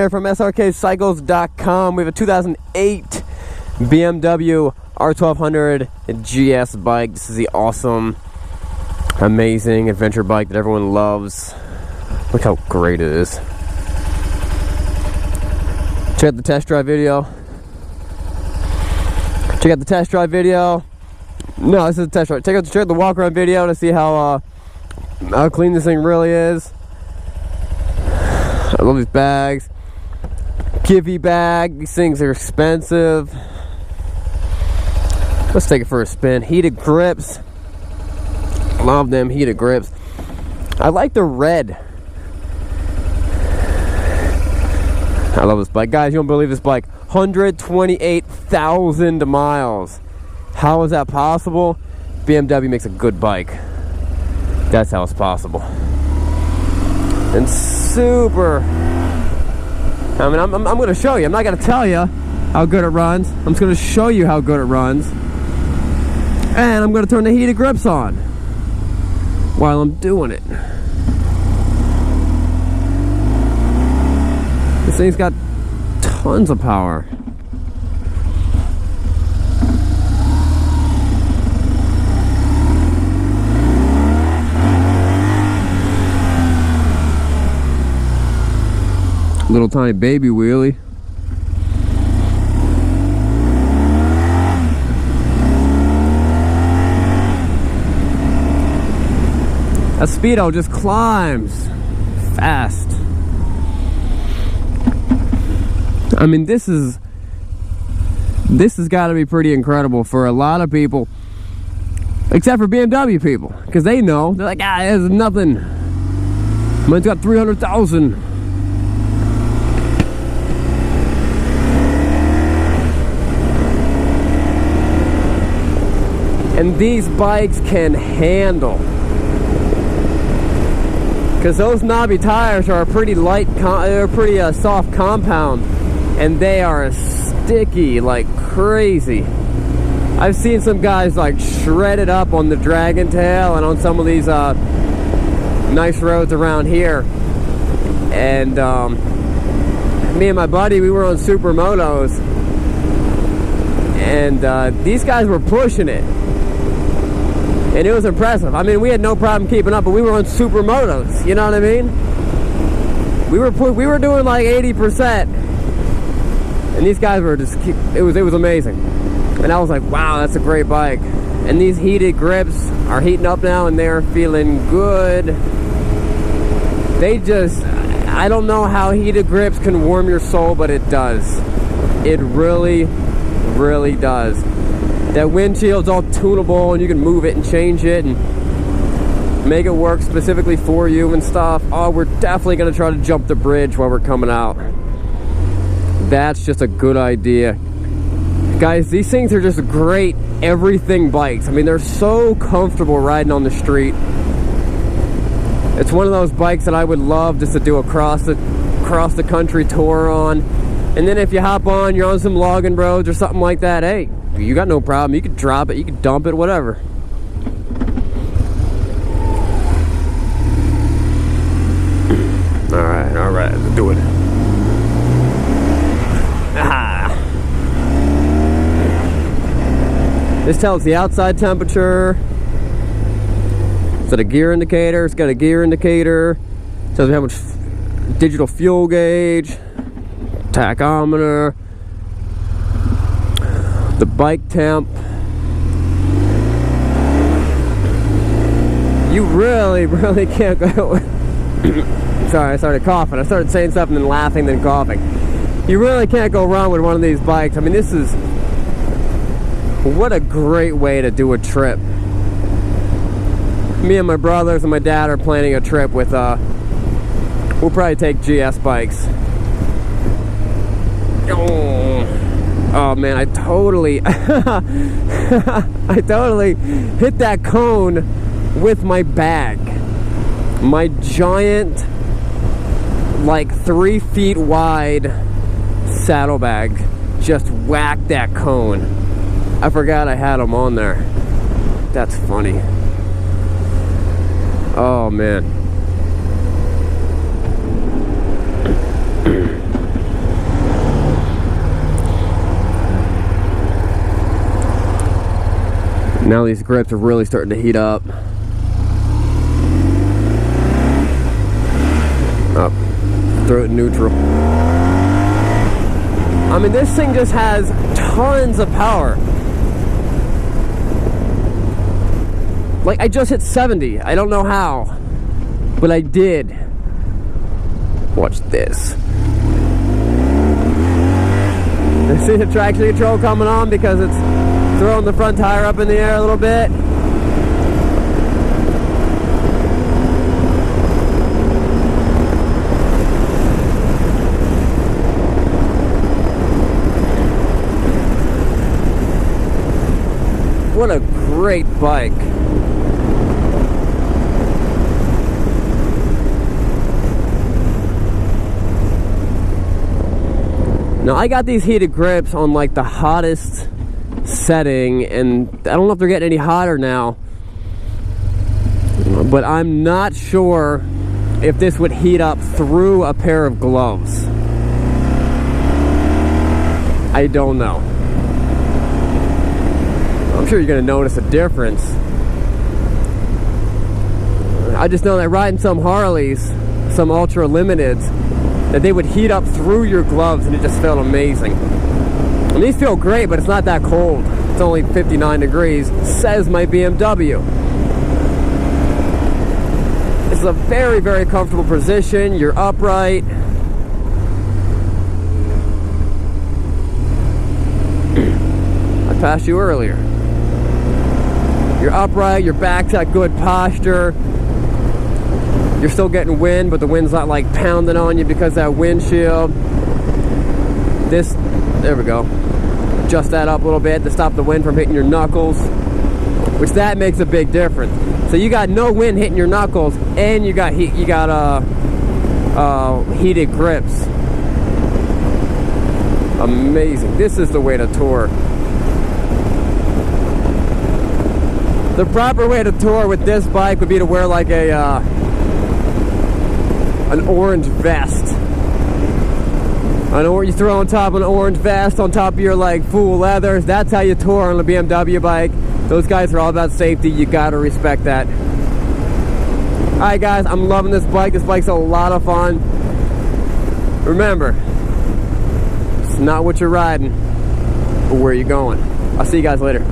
here from Srkcycles.com. We have a 2008 BMW R1200 GS bike. This is the awesome, amazing adventure bike that everyone loves. Look how great it is. Check out the test drive video. Check out the test drive video. No, this is a test drive. Check out the walk around video to see how clean this thing really is. I love these bags. Givey bag. These things are expensive. Let's take it for a spin. Heated grips. Love them heated grips. I like the red. I love this bike. Guys, you don't believe this bike. 128,000 miles. How is that possible? BMW makes a good bike. That's how it's possible. And super. I mean, I'm going to show you. I'm not going to tell you how good it runs. I'm just going to show you how good it runs. And I'm going to turn the heated grips on while I'm doing it. This thing's got tons of power. Little tiny baby wheelie. That speedo just climbs fast. I mean, this has got to be pretty incredible for a lot of people, except for BMW people, because they know. They're like, ah, it's nothing. Mine's got 300,000. And these bikes can handle, because those knobby tires are a pretty light, they're pretty soft compound, and they are sticky like crazy. I've seen some guys like shred it up on the Dragon Tail and on some of these nice roads around here. And me and my buddy, we were on supermotos, and these guys were pushing it. And it was impressive. I mean, we had no problem keeping up, but we were on supermotos. You know what I mean? We were doing like 80%, and these guys were just. It was amazing. And I was like, wow, that's a great bike. And these heated grips are heating up now, and they're feeling good. They just. I don't know how heated grips can warm your soul, but it does. It really, really does. That windshield's all tunable, and you can move it and change it and make it work specifically for you and stuff. Oh, we're definitely going to try to jump the bridge while we're coming out. That's just a good idea. Guys, these things are just great everything bikes. I mean, they're so comfortable riding on the street. It's one of those bikes that I would love just to do a cross the country tour on. And then if you hop on, you're on some logging roads or something like that, hey, you got no problem. You could drop it, you could dump it, whatever. All right, let's do it. Ah. This tells the outside temperature. It's got a gear indicator. It's got a gear indicator. It tells you how much digital fuel gauge, tachometer, the bike temp. You really can't go. Sorry, I started coughing. I started saying something and laughing, then coughing. You really can't go wrong with one of these bikes. I mean, this is. What a great way to do a trip. Me and my brothers and my dad are planning a trip with, we'll probably take GS bikes. Oh man, I totally hit that cone with my bag. My giant, like 3 feet wide saddlebag just whacked that cone. I forgot I had them on there. That's funny. Oh man. Now these grips are really starting to heat up. Up. Throw it in neutral. I mean, this thing just has tons of power. Like, I just hit 70. I don't know how, but I did. Watch this. You see the traction control coming on because it's throwing the front tire up in the air a little bit. What a great bike. Now I got these heated grips on like the hottest setting, and I don't know if they're getting any hotter now, but I'm not sure if this would heat up through a pair of gloves. I don't know. I'm sure you're gonna notice a difference. I just know that riding some Harleys, some Ultra Limiteds, that they would heat up through your gloves and it just felt amazing. And these feel great, but it's not that cold. It's only 59 degrees, says my BMW. It's a very, very comfortable position. You're upright. I passed you earlier. You're upright, your back's at good posture. You're still getting wind, but the wind's not like pounding on you because of that windshield. There we go. Adjust that up a little bit to stop the wind from hitting your knuckles, which that makes a big difference. So you got no wind hitting your knuckles, and you got heated grips. Amazing. This is the way to tour. The proper way to tour with this bike would be to wear like an orange vest. I know what you throw on top of an orange vest on top of your like full leathers. That's how you tour on a BMW bike. Those guys are all about safety. You gotta respect that. Alright guys, I'm loving this bike. This bike's a lot of fun. Remember, it's not what you're riding, but where you're going. I'll see you guys later.